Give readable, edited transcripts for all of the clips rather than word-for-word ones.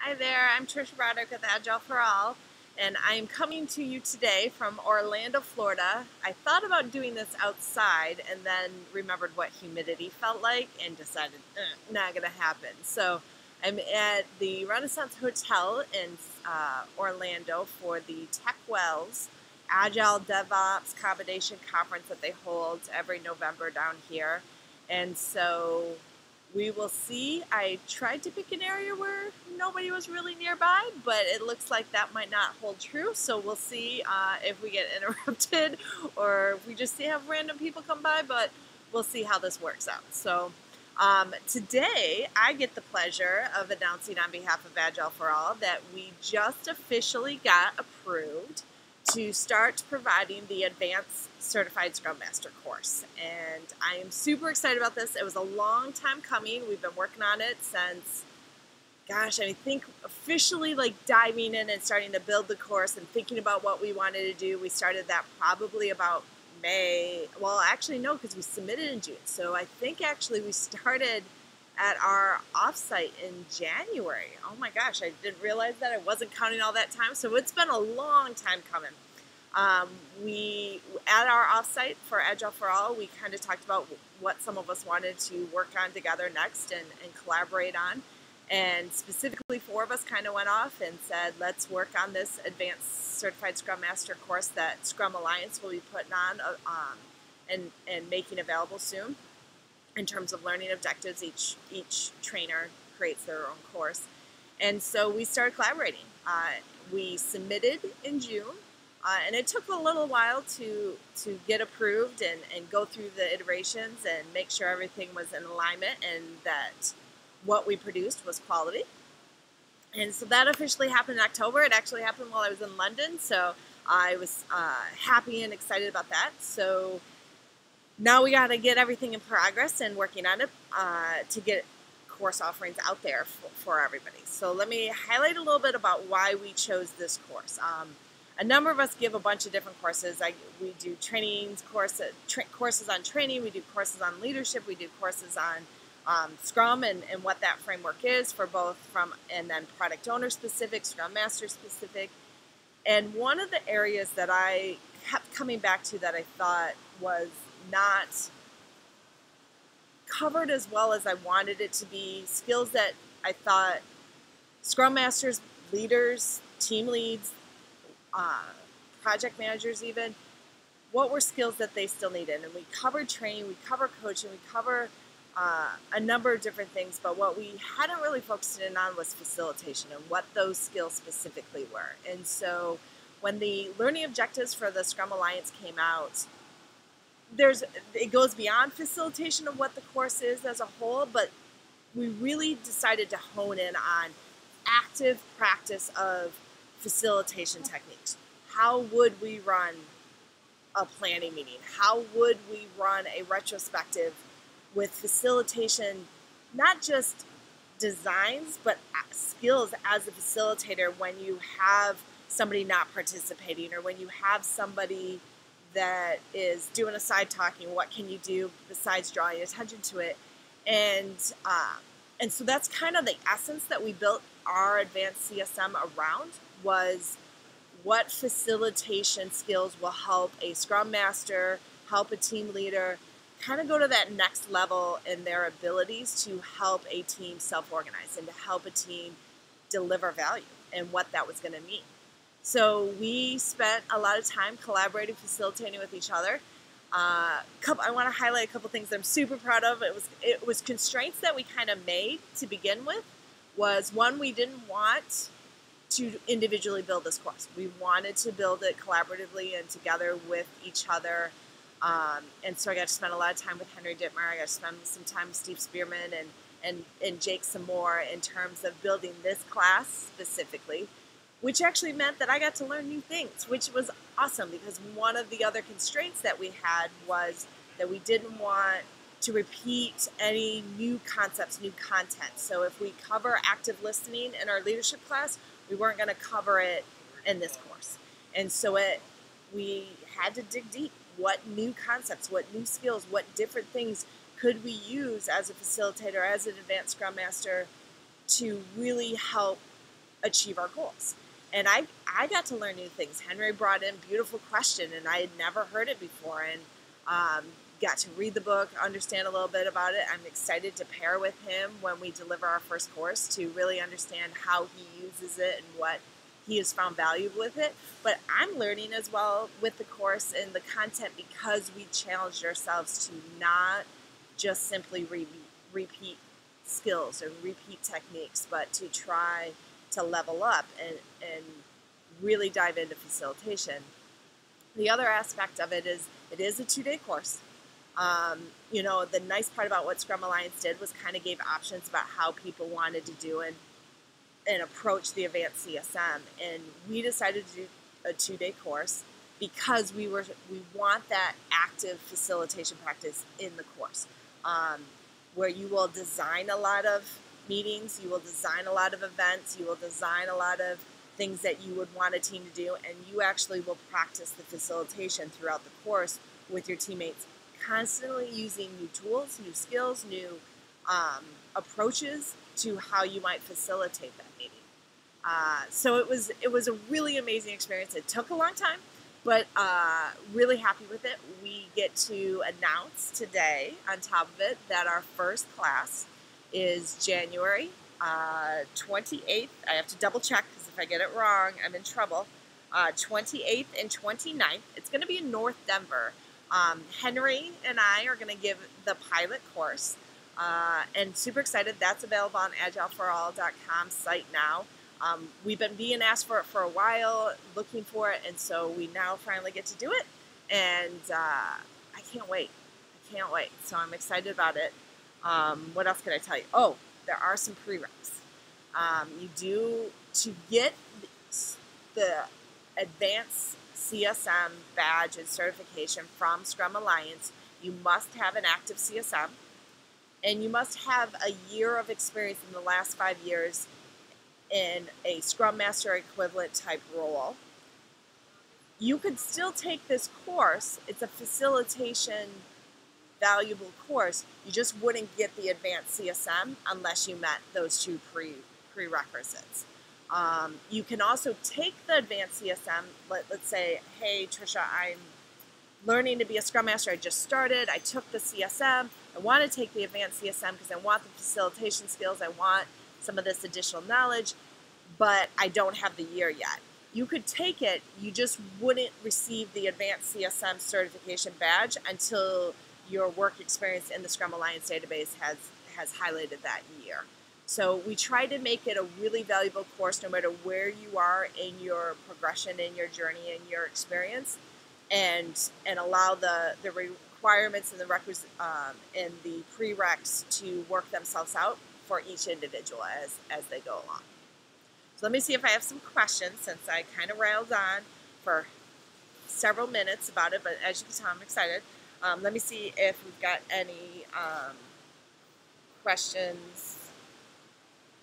Hi there, I'm Tricia Broderick with Agile for All, and I'm coming to you today from Orlando, Florida. I thought about doing this outside and then remembered what humidity felt like and decided, not gonna happen. So I'm at the Renaissance Hotel in Orlando for the Tech Wells Agile DevOps Combination Conference that they hold every November down here. And so we will see. I tried to pick an area where nobody was really nearby, but it looks like that might not hold true. So we'll see if we get interrupted or if we just have random people come by, but we'll see how this works out. So today I get the pleasure of announcing on behalf of Agile for All that we just officially got approved to start providing the Advanced Certified Scrum Master course. And I am super excited about this. It was a long time coming. We've been working on it since, gosh, I think officially like diving in and starting to build the course and thinking about what we wanted to do. We started that probably about May. Well, actually, no, because we submitted in June. So I think actually we started at our offsite in January. Oh my gosh, I didn't realize that. I wasn't counting all that time. So it's been a long time coming. We, at our offsite for Agile for All, we kind of talked about what some of us wanted to work on together next and collaborate on. And specifically, 4 of us kind of went off and said, let's work on this Advanced Certified Scrum Master course that Scrum Alliance will be putting on and making available soon. In terms of learning objectives, each trainer creates their own course. And so we started collaborating. We submitted in June. And it took a little while to get approved and go through the iterations and make sure everything was in alignment and that what we produced was quality. And so that officially happened in October. It actually happened while I was in London, so I was happy and excited about that. So now we got to get everything in progress and working on it to get course offerings out there for everybody. So let me highlight a little bit about why we chose this course. A number of us give a bunch of different courses. We do courses on training, we do courses on leadership, we do courses on Scrum and what that framework is for both and then product owner specific, Scrum Master specific. And one of the areas that I kept coming back to that I thought was not covered as well as I wanted it to be, skills that I thought Scrum Masters, leaders, team leads, project managers even, what were skills that they still needed. And we covered training, we cover coaching, we cover a number of different things, but what we hadn't really focused in on was facilitation and what those skills specifically were. And so when the learning objectives for the Scrum Alliance came out, it goes beyond facilitation of what the course is as a whole, but we really decided to hone in on active practice of facilitation techniques. How would we run a planning meeting? How would we run a retrospective with facilitation, not just designs, but skills as a facilitator when you have somebody not participating or when you have somebody that is doing a side talking? What can you do besides drawing attention to it? And so that's kind of the essence that we built our Advanced CSM around, was what facilitation skills will help a Scrum Master, help a team leader kind of go to that next level in their abilities to help a team self-organize and to help a team deliver value and what that was going to mean. So we spent a lot of time collaborating, facilitating with each other. I want to highlight a couple things that I'm super proud of. It was constraints that we kind of made to begin with. Was one, we didn't want to individually build this course. We wanted to build it collaboratively and together with each other. And so I got to spend a lot of time with Henry Dittmer. I got to spend some time with Steve Spearman and Jake some more in terms of building this class specifically, which actually meant that I got to learn new things, which was awesome because one of the other constraints that we had was that we didn't want to repeat any new concepts, new content. So if we cover active listening in our leadership class, we weren't going to cover it in this course. And so we had to dig deep. What new concepts, what new skills, what different things could we use as a facilitator, as an advanced Scrum Master to really help achieve our goals. And I got to learn new things. Henry brought in a beautiful question, and I had never heard it before, and got to read the book, understand a little bit about it. I'm excited to pair with him when we deliver our first course to really understand how he uses it and what he has found valuable with it. But I'm learning as well with the course and the content because we challenged ourselves to not just simply repeat skills or repeat techniques, but to try to level up and really dive into facilitation. The other aspect of it is a 2-day course. The nice part about what Scrum Alliance did was kind of gave options about how people wanted to do and approach the Advanced CSM. And we decided to do a 2-day course because we want that active facilitation practice in the course, where you will design a lot of meetings, you will design a lot of events, you will design a lot of things that you would want a team to do, and you actually will practice the facilitation throughout the course with your teammates, constantly using new tools, new skills, new approaches to how you might facilitate that meeting. So it was a really amazing experience. It took a long time, but really happy with it. We get to announce today, on top of it, that our first class is January 28th. I have to double check because if I get it wrong, I'm in trouble. 28th and 29th. It's going to be in North Denver. Henry and I are going to give the pilot course, and super excited. That's available on agileforall.com site now. We've been being asked for it for a while, looking for it, and so we now finally get to do it, and I can't wait. I can't wait. So I'm excited about it. What else can I tell you? Oh, there are some prereqs. You do, to get the Advanced CSM badge and certification from Scrum Alliance, you must have an active CSM, and you must have a year of experience in the last 5 years in a Scrum Master equivalent type role. You could still take this course. It's a facilitation valuable course. You just wouldn't get the Advanced CSM unless you met those two prerequisites. You can also take the Advanced CSM. Let's say, hey, Tricia, I'm learning to be a Scrum Master. I just started. I took the CSM. I want to take the Advanced CSM because I want the facilitation skills. I want some of this additional knowledge, but I don't have the year yet. You could take it. You just wouldn't receive the Advanced CSM certification badge until your work experience in the Scrum Alliance database has highlighted that year. So we try to make it a really valuable course no matter where you are in your progression, in your journey, in your experience, and allow the requirements and and the prereqs to work themselves out for each individual as they go along. So let me see if I have some questions, since I kind of railed on for several minutes about it, but as you can tell, I'm excited. Let me see if we've got any questions.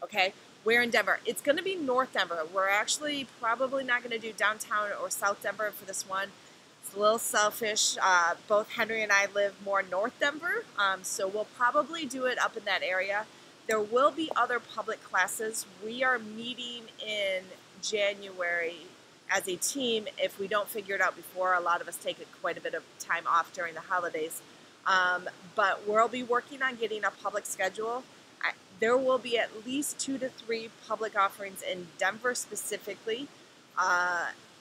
Okay, where in Denver? It's going to be North Denver. We're actually probably not going to do downtown or South Denver for this one. It's a little selfish. Both Henry and I live more North Denver, so we'll probably do it up in that area. There will be other public classes. We are meeting in January as a team. If we don't figure it out before, a lot of us take quite a bit of time off during the holidays. But we'll be working on getting a public schedule. There will be at least 2 to 3 public offerings in Denver specifically.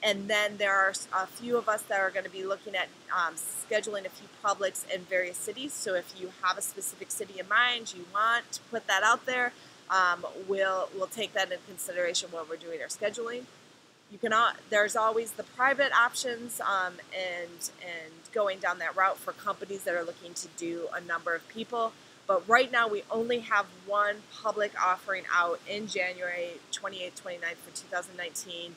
And then there are a few of us that are going to be looking at scheduling a few publics in various cities. So if you have a specific city in mind, you want to put that out there, we'll take that into consideration when we're doing our scheduling. There's always the private options and going down that route for companies that are looking to do a number of people. But right now we only have one public offering out in January 28th, 29th for 2019.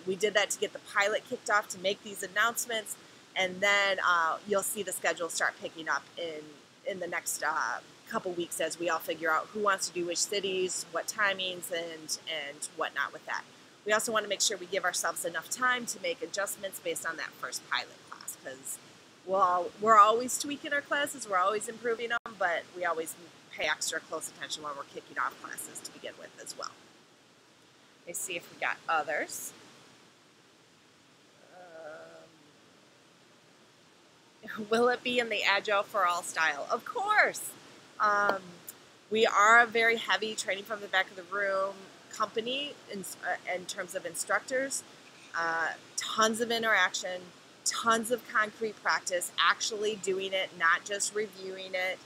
We did that to get the pilot kicked off to make these announcements, and then you'll see the schedule start picking up in the next couple weeks as we all figure out who wants to do which cities, what timings, and whatnot with that. We also want to make sure we give ourselves enough time to make adjustments based on that first pilot class, because we're always tweaking our classes, we're always improving them, but we always pay extra close attention when we're kicking off classes to begin with as well. Let me see if we got others. Will it be in the Agile for All style? Of course. We are a very heavy training from the back of the room company in terms of instructors. Tons of interaction, tons of concrete practice, actually doing it, not just reviewing it.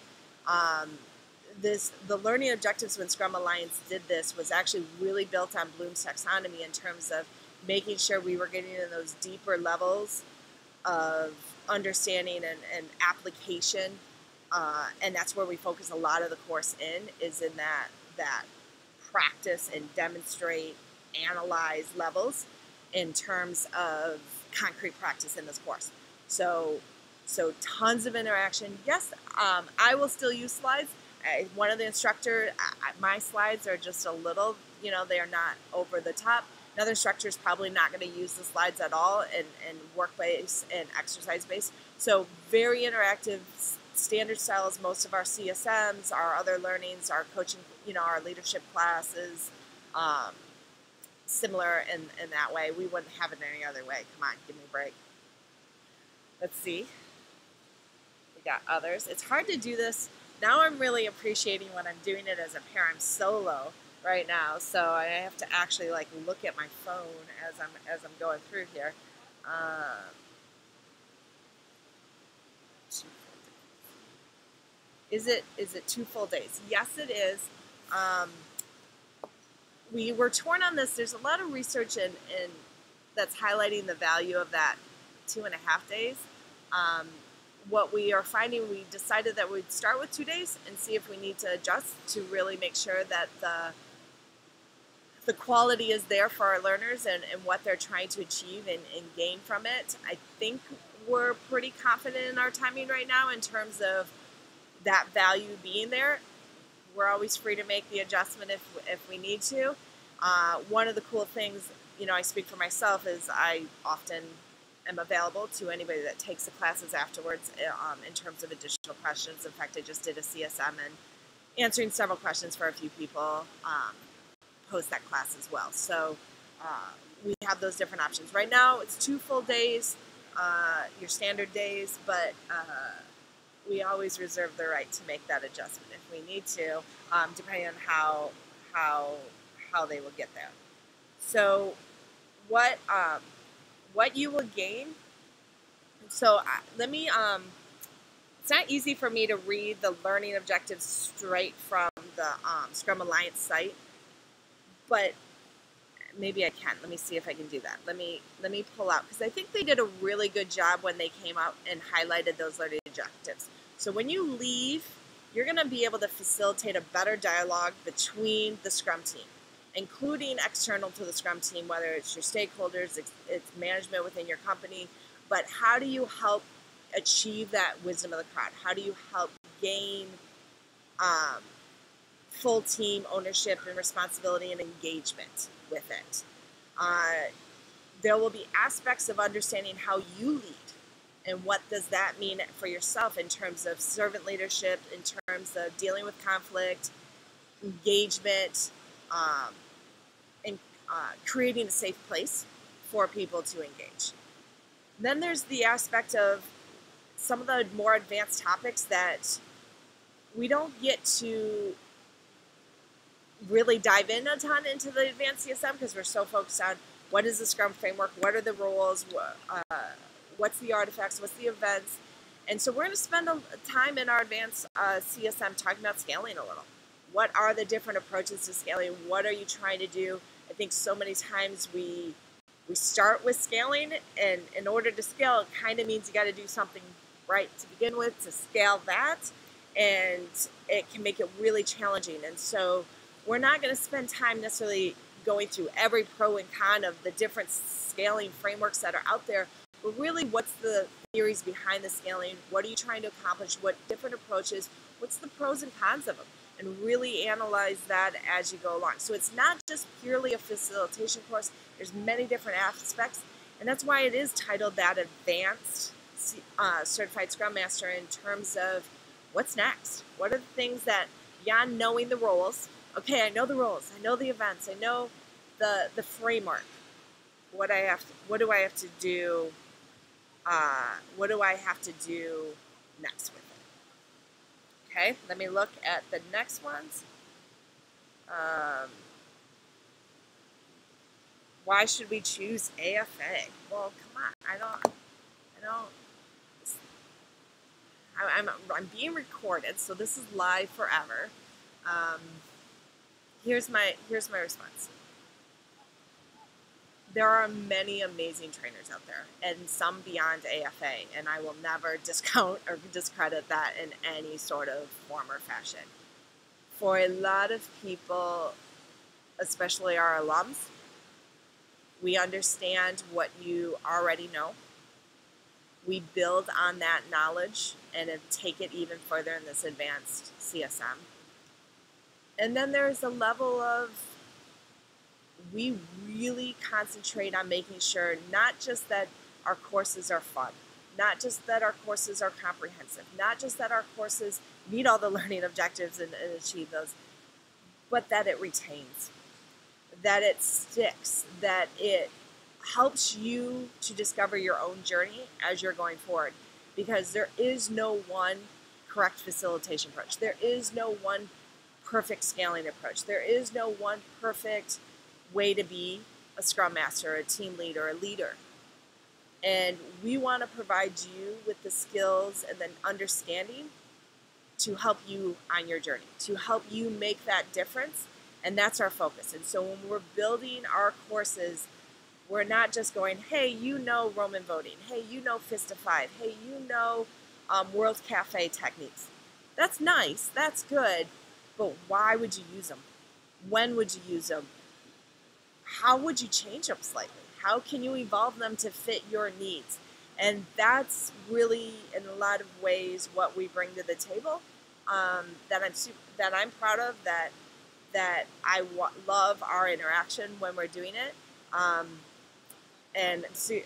The learning objectives when Scrum Alliance did this was actually really built on Bloom's taxonomy in terms of making sure we were getting in those deeper levels of understanding and application, and that's where we focus a lot of the course is in that practice and demonstrate, analyze levels in terms of concrete practice in this course. So tons of interaction. Yes, I will still use slides. One of the instructor, my slides are just a little, they are not over the top. Another instructor is probably not going to use the slides at all and work-based and exercise-based. So very interactive, standard styles. Most of our CSMs, our other learnings, our coaching, our leadership classes, similar in that way. We wouldn't have it any other way. Come on, give me a break. Let's see. We got others. It's hard to do this. Now I'm really appreciating when I'm doing it as a pair. I'm solo right now, so I have to actually look at my phone as I'm going through here. Is it 2 full days? Yes, it is. We were torn on this. There's a lot of research in that's highlighting the value of that 2.5 days. What we are finding, we decided that we'd start with 2 days and see if we need to adjust to really make sure that the quality is there for our learners and what they're trying to achieve and gain from it. I think we're pretty confident in our timing right now in terms of that value being there. We're always free to make the adjustment if we need to. One of the cool things, I speak for myself, is I often am available to anybody that takes the classes afterwards in terms of additional questions. In fact, I just did a CSM and answering several questions for a few people post that class as well. So we have those different options. Right now, it's 2 full days, your standard days, but we always reserve the right to make that adjustment if we need to, depending on how they will get there. So what you will gain. So let me. It's not easy for me to read the learning objectives straight from the Scrum Alliance site, but maybe I can. Let me see if I can do that. Let me pull out, because I think they did a really good job when they came out and highlighted those learning objectives. So when you leave, you're going to be able to facilitate a better dialogue between the Scrum team, including external to the Scrum team, whether it's your stakeholders, it's management within your company. But how do you help achieve that wisdom of the crowd? How do you help gain full team ownership and responsibility and engagement with it? There will be aspects of understanding how you lead, and what does that mean for yourself in terms of servant leadership, in terms of dealing with conflict, engagement, and creating a safe place for people to engage. Then there's the aspect of some of the more advanced topics that we don't get to really dive in a ton into the Advanced CSM because we're so focused on what is the Scrum framework, what are the rules, what's the artifacts, what's the events. And so we're going to spend time in our Advanced CSM talking about scaling a little. What are the different approaches to scaling? What are you trying to do? I think so many times we start with scaling, and in order to scale, it kind of means you got to do something right to begin with to scale that, and it can make it really challenging. And so we're not going to spend time necessarily going through every pro and con of the different scaling frameworks that are out there, but really what's the theories behind the scaling? What are you trying to accomplish? What different approaches? What's the pros and cons of them? And really analyze that as you go along. So it's not just purely a facilitation course. There's many different aspects, and that's why it is titled that Advanced Certified Scrum Master, in terms of what's next. What are the things that, beyond knowing the roles, okay, I know the roles, I know the events, I know the framework. What do I have to do? What do I have to do next with it? Okay, let me look at the next ones. Why should we choose AFA? Well, come on, I don't. I'm being recorded, so this is live forever. Here's my response. There are many amazing trainers out there, and some beyond AFA, and I will never discount or discredit that in any sort of form or fashion. For a lot of people, especially our alums, we understand what you already know. We build on that knowledge and take it even further in this advanced CSM. And then there's a level of, we really concentrate on making sure not just that our courses are fun, not just that our courses are comprehensive, not just that our courses meet all the learning objectives and achieve those, but that it retains, that it sticks, that it helps you to discover your own journey as you're going forward. Because there is no one correct facilitation approach. There is no one perfect scaling approach. There is no one perfect way to be a Scrum Master, a team leader, a leader. And we want to provide you with the skills and the understanding to help you on your journey, to help you make that difference. And that's our focus. And so when we're building our courses, we're not just going, hey, you know Roman voting. Hey, you know Fist of Five. Hey, you know World Cafe techniques. That's nice. That's good. But why would you use them? When would you use them? How would you change them slightly? How can you evolve them to fit your needs? And that's really, in a lot of ways, what we bring to the table. That I'm proud of. That I love our interaction when we're doing it. And so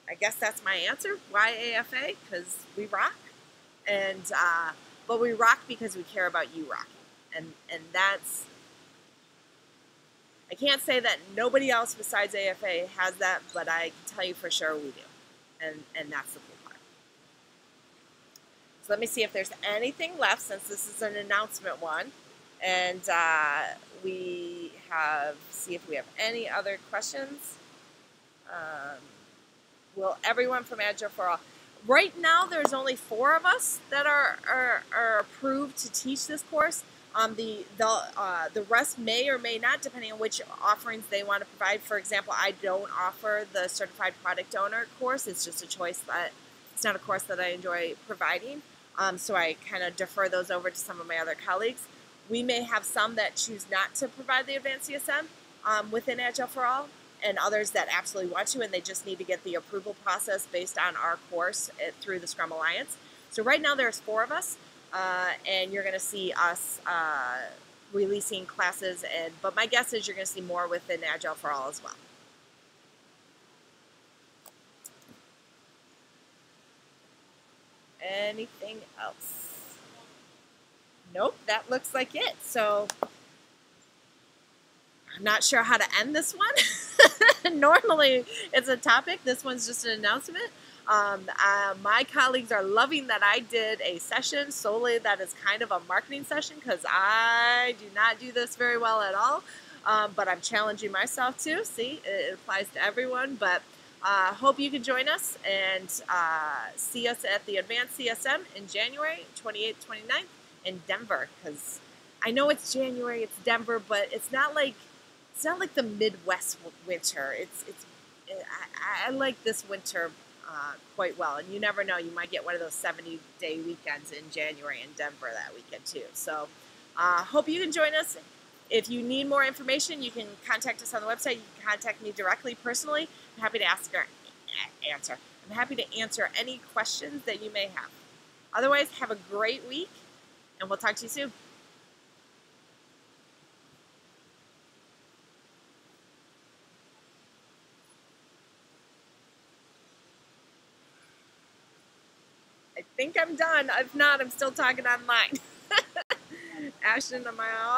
I guess that's my answer. Why AFA? Because we rock. And but we rock because we care about you rocking. And that's, I can't say that nobody else besides AFA has that, but I can tell you for sure we do. And that's the cool part. So let me see if there's anything left, since this is an announcement one. And see if we have any other questions. Will everyone from Agile for All? Right now, there's only 4 of us that are approved to teach this course. The rest may or may not, depending on which offerings they want to provide. For example, I don't offer the Certified Product Owner course. It's just a choice that it's not a course that I enjoy providing. So I kind of defer those over to some of my other colleagues. We may have some that choose not to provide the Advanced CSM within Agile for All, and others that absolutely want to, and they just need to get the approval process based on our course through the Scrum Alliance. So right now there's 4 of us, and you're going to see us releasing classes, but my guess is you're going to see more within Agile for All as well. Anything else? Nope, that looks like it. So I'm not sure how to end this one. Normally it's a topic. This one's just an announcement. My colleagues are loving that I did a session solely that is kind of a marketing session, because I do not do this very well at all. But I'm challenging myself too. See, it applies to everyone. But hope you can join us and see us at the Advanced CSM in January 28th, 29th in Denver. Because I know it's January, it's Denver, but it's not like the Midwest winter. I like this winter quite well, and you never know, you might get one of those 70-day weekends in January in Denver that weekend too. So hope you can join us. If you need more information, you can contact us on the website. You can contact me directly, personally. I'm happy to answer. I'm happy to answer any questions that you may have. Otherwise, have a great week, and we'll talk to you soon. I think I'm done. If not, I'm still talking online. Ashton, am I off?